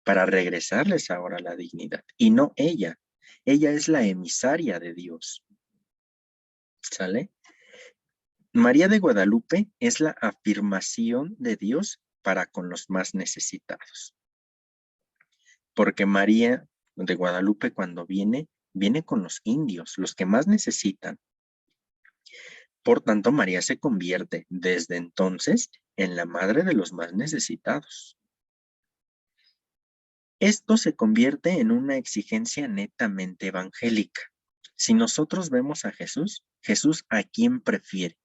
para regresarles ahora la dignidad, y no ella. Ella es la emisaria de Dios, ¿sale? María de Guadalupe es la afirmación de Dios para con los más necesitados. Porque María de Guadalupe cuando viene con los indios, los que más necesitan. Por tanto, María se convierte desde entonces en la madre de los más necesitados. Esto se convierte en una exigencia netamente evangélica. Si nosotros vemos a Jesús, ¿Jesús a quién prefiere?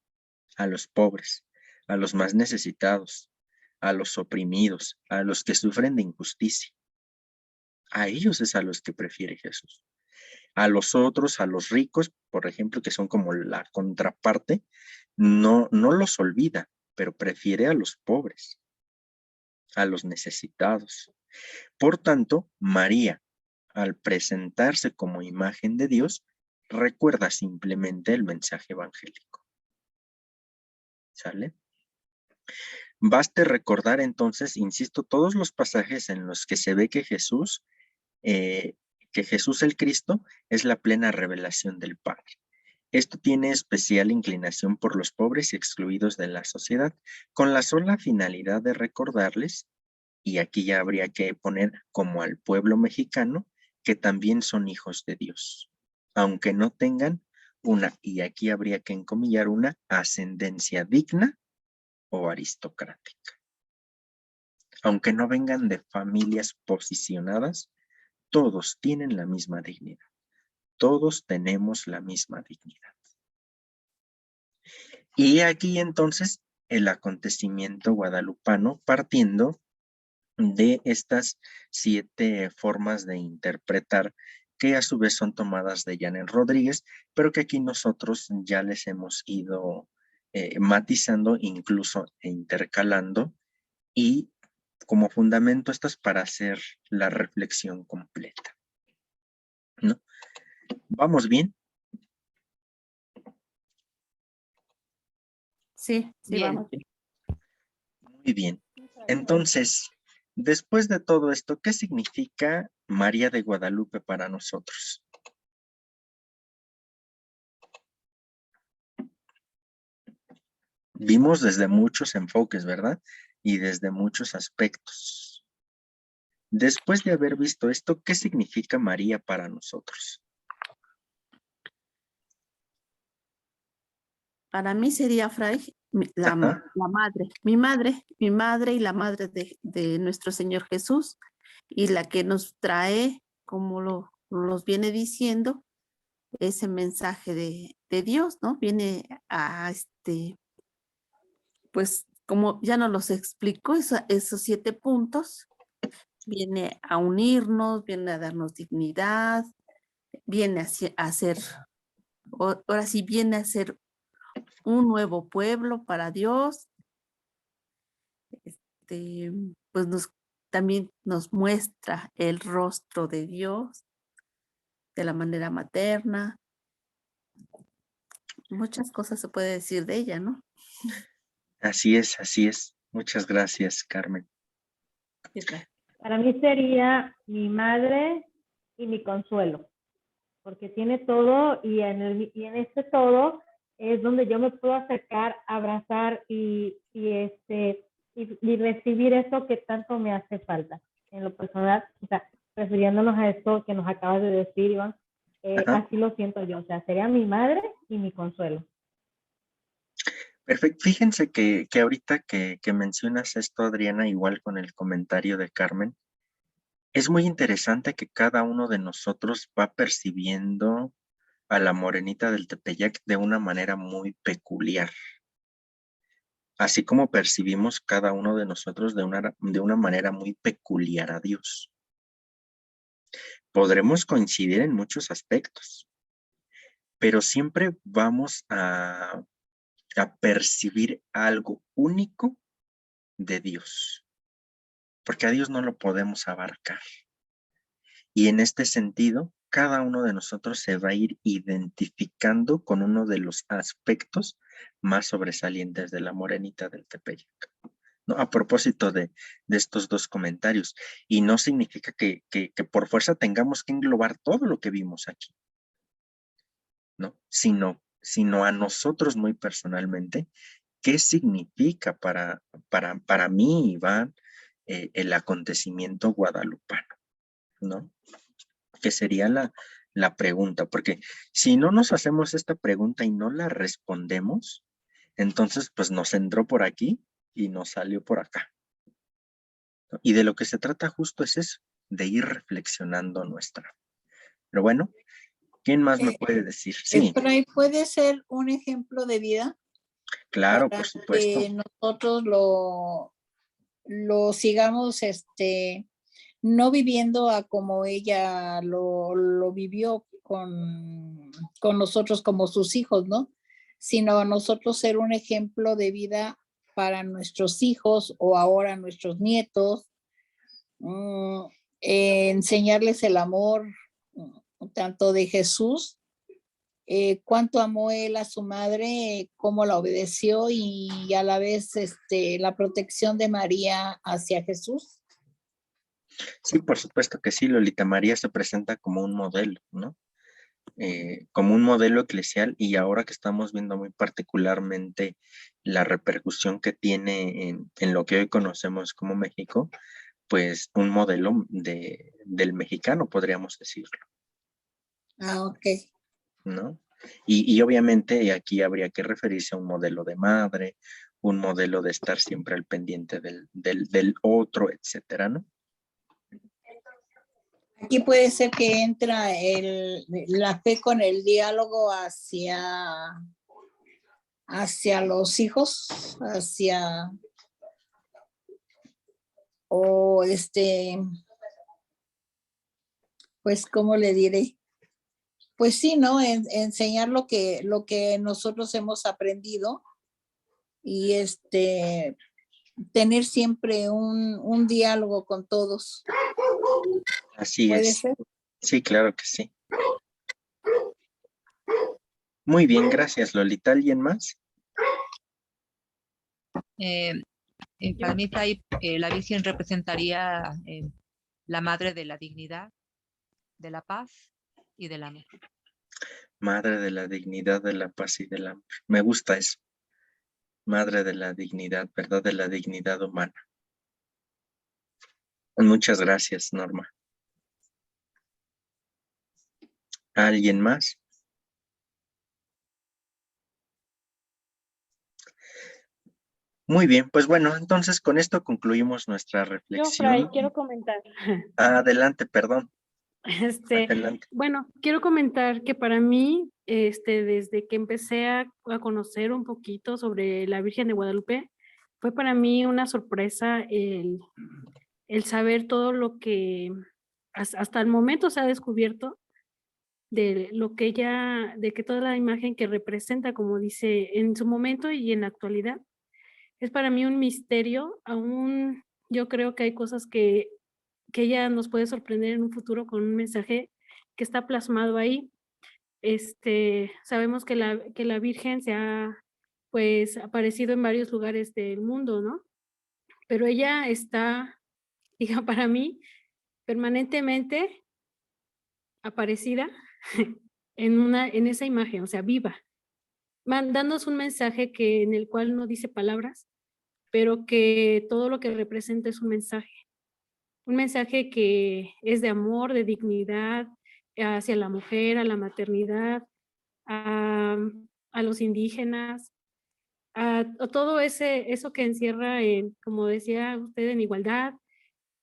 A los pobres, a los más necesitados, a los oprimidos, a los que sufren de injusticia. A ellos es a los que prefiere Jesús. A los otros, a los ricos, por ejemplo, que son como la contraparte, no los olvida, pero prefiere a los pobres, a los necesitados. Por tanto, María, al presentarse como imagen de Dios, recuerda simplemente el mensaje evangélico. ¿Sale? Baste recordar entonces, insisto, todos los pasajes en los que se ve que Jesús el Cristo es la plena revelación del Padre. Esto tiene especial inclinación por los pobres y excluidos de la sociedad, con la sola finalidad de recordarles, y aquí ya habría que poner como al pueblo mexicano, que también son hijos de Dios, aunque no tengan y aquí habría que encomillar, una ascendencia digna o aristocrática. Aunque no vengan de familias posicionadas, todos tienen la misma dignidad. Todos tenemos la misma dignidad. Y aquí entonces el acontecimiento guadalupano partiendo de estas 7 formas de interpretar que a su vez son tomadas de Janet Rodríguez, pero que aquí nosotros ya les hemos ido matizando, incluso intercalando, y como fundamento esto es para hacer la reflexión completa, ¿no? ¿Vamos bien? Sí, sí, Bien. vamos bien. Muy bien. Entonces, después de todo esto, ¿qué significa María de Guadalupe para nosotros? Vimos desde muchos enfoques, ¿verdad? Y desde muchos aspectos. Después de haber visto esto, ¿qué significa María para nosotros? Para mí sería Fray la madre, mi madre y la madre de nuestro Señor Jesús, y la que nos trae, como nos viene diciendo, ese mensaje de Dios, ¿no? Viene a pues como ya nos los explicó, esos 7 puntos, viene a unirnos, viene a darnos dignidad, viene a ser, ahora sí viene a ser un nuevo pueblo para Dios. Pues también nos muestra el rostro de Dios de la manera materna. Muchas cosas se puede decir de ella, ¿no? Así es, así es. Muchas gracias, Carmen. Para mí sería mi madre y mi consuelo, porque tiene todo y en este todo es donde yo me puedo acercar, abrazar y recibir eso que tanto me hace falta. En lo personal, o sea, refiriéndonos a esto que nos acabas de decir, Iván, así lo siento yo, o sea, sería mi madre y mi consuelo. Perfecto. Fíjense que ahorita que mencionas esto, Adriana, igual con el comentario de Carmen, es muy interesante que cada uno de nosotros va percibiendo a la morenita del Tepeyac de una manera muy peculiar. Así como percibimos cada uno de nosotros de una manera muy peculiar a Dios. Podremos coincidir en muchos aspectos, pero siempre vamos a percibir algo único de Dios, porque a Dios no lo podemos abarcar. Y en este sentido, cada uno de nosotros se va a ir identificando con uno de los aspectos más sobresalientes de la morenita del Tepeyac, ¿no? A propósito de estos 2 comentarios, y no significa que por fuerza tengamos que englobar todo lo que vimos aquí, ¿no? Sino a nosotros muy personalmente, ¿qué significa para mí, Iván, el acontecimiento guadalupano, ¿no? Que sería la pregunta, porque si no nos hacemos esta pregunta y no la respondemos, entonces pues nos entró por aquí y nos salió por acá. Y de lo que se trata justo es eso, de ir reflexionando nuestra. Pero bueno, ¿quién más me puede decir? Sí, Fray, ¿puede ser un ejemplo de vida? claro, Para por supuesto. que nosotros lo sigamos, no viviendo a como ella lo vivió con nosotros como sus hijos, ¿no? Sino nosotros ser un ejemplo de vida para nuestros hijos o ahora nuestros nietos, enseñarles el amor tanto de Jesús, cuánto amó él a su madre, cómo la obedeció y a la vez la protección de María hacia Jesús. Sí, por supuesto que sí, Lolita María se presenta como un modelo, ¿no? Como un modelo eclesial, y ahora que estamos viendo muy particularmente la repercusión que tiene en lo que hoy conocemos como México, pues un modelo del mexicano, podríamos decirlo, Ah, ok. ¿no? Y obviamente aquí habría que referirse a un modelo de madre, un modelo de estar siempre al pendiente del otro, etcétera, ¿no? Aquí puede ser que entra la fe con el diálogo hacia los hijos, o pues, ¿cómo le diré? Pues sí, ¿no? Enseñar lo que nosotros hemos aprendido y tener siempre un diálogo con todos. Así ¿Puede es. ser? Sí, claro que sí. Muy bien, gracias, Lolita. ¿Alguien más? Para mí la Virgen representaría la madre de la dignidad, de la paz y del amor. Madre de la dignidad, de la paz y del amor. Me gusta eso. Madre de la dignidad, ¿verdad? De la dignidad humana. Muchas gracias, Norma. ¿Alguien más? Muy bien, pues bueno, entonces con esto concluimos nuestra Yo, reflexión. Fray, quiero comentar. Adelante, perdón. Este, Adelante. bueno, quiero comentar que para mí, desde que empecé a conocer un poquito sobre la Virgen de Guadalupe, fue para mí una sorpresa el saber todo lo que hasta el momento se ha descubierto de lo que ella, de que toda la imagen que representa, como dice, en su momento y en la actualidad, es para mí un misterio. Aún yo creo que hay cosas que ella nos puede sorprender en un futuro con un mensaje que está plasmado ahí. Sabemos que la Virgen se ha, pues, aparecido en varios lugares del mundo, ¿no? Pero ella está, diga, para mí, permanentemente aparecida en esa imagen, o sea, viva, dándonos un mensaje en el cual no dice palabras, pero que todo lo que representa es un mensaje que es de amor, de dignidad hacia la mujer, a la maternidad, a, a los indígenas, a todo eso que encierra, como decía usted, en igualdad,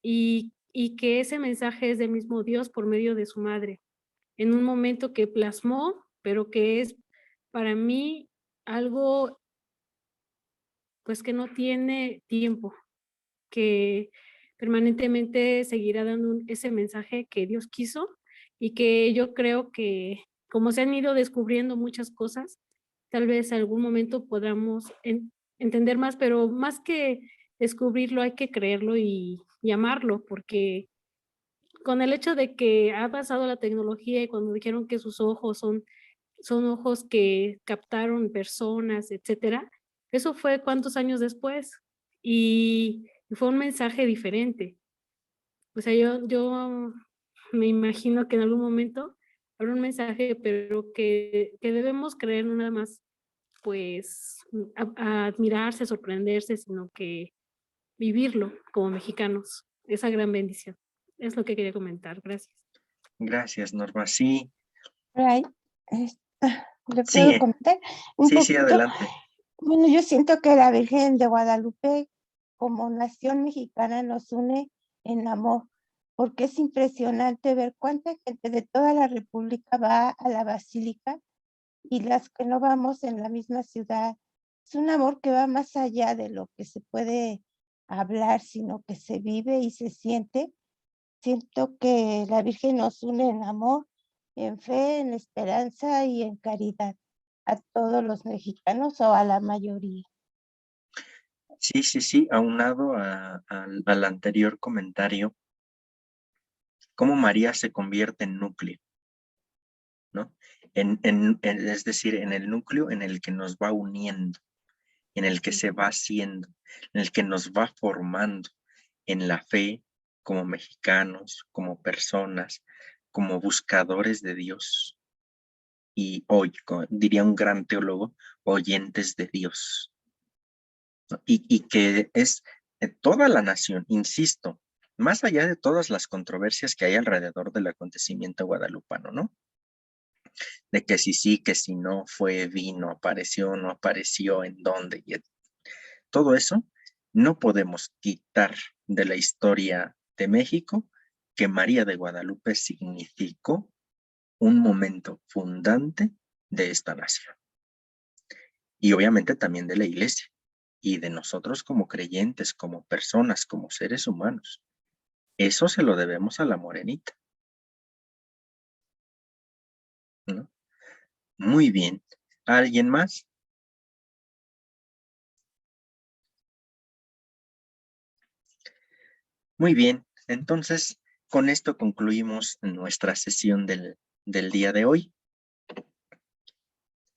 y que ese mensaje es del mismo Dios por medio de su madre, en un momento que plasmó, pero que es para mí algo pues que no tiene tiempo, que permanentemente seguirá dando ese mensaje que Dios quiso y que yo creo que como se han ido descubriendo muchas cosas, tal vez en algún momento podamos entender más, pero más que descubrirlo hay que creerlo y amarlo, porque con el hecho de que ha pasado la tecnología y cuando dijeron que sus ojos son ojos que captaron personas, etcétera, eso fue cuántos años después y fue un mensaje diferente. O sea, yo me imagino que en algún momento habrá un mensaje, pero que debemos creer no nada más, pues, a admirarse, sorprenderse, sino que vivirlo como mexicanos, esa gran bendición. Es lo que quería comentar. Gracias. Gracias, Norma. Sí, Fray, ¿le sí, puedo comentar un sí, poquito? adelante. Bueno, yo siento que la Virgen de Guadalupe como nación mexicana nos une en amor, porque es impresionante ver cuánta gente de toda la República va a la Basílica y las que no vamos en la misma ciudad. Es un amor que va más allá de lo que se puede hablar, sino que se vive y se siente. Siento que la Virgen nos une en amor, en fe, en esperanza y en caridad a todos los mexicanos o a la mayoría. Sí, aunado al anterior comentario, cómo María se convierte en núcleo, ¿no? Es decir, en el núcleo en el que nos va uniendo, en el que se va haciendo, en el que nos va formando en la fe como mexicanos, como personas, como buscadores de Dios. Y hoy, diría un gran teólogo, oyentes de Dios, ¿no? Y que es toda la nación, insisto, más allá de todas las controversias que hay alrededor del acontecimiento guadalupano, ¿no? De que si sí, que si no, fue, vino, apareció, no apareció, en dónde, y todo eso, no podemos quitar de la historia de México que María de Guadalupe significó un momento fundante de esta nación. Y obviamente también de la iglesia, y de nosotros como creyentes, como personas, como seres humanos. Eso se lo debemos a la morenita, ¿no? Muy bien. ¿Alguien más? Muy bien. Entonces, con esto concluimos nuestra sesión del día de hoy.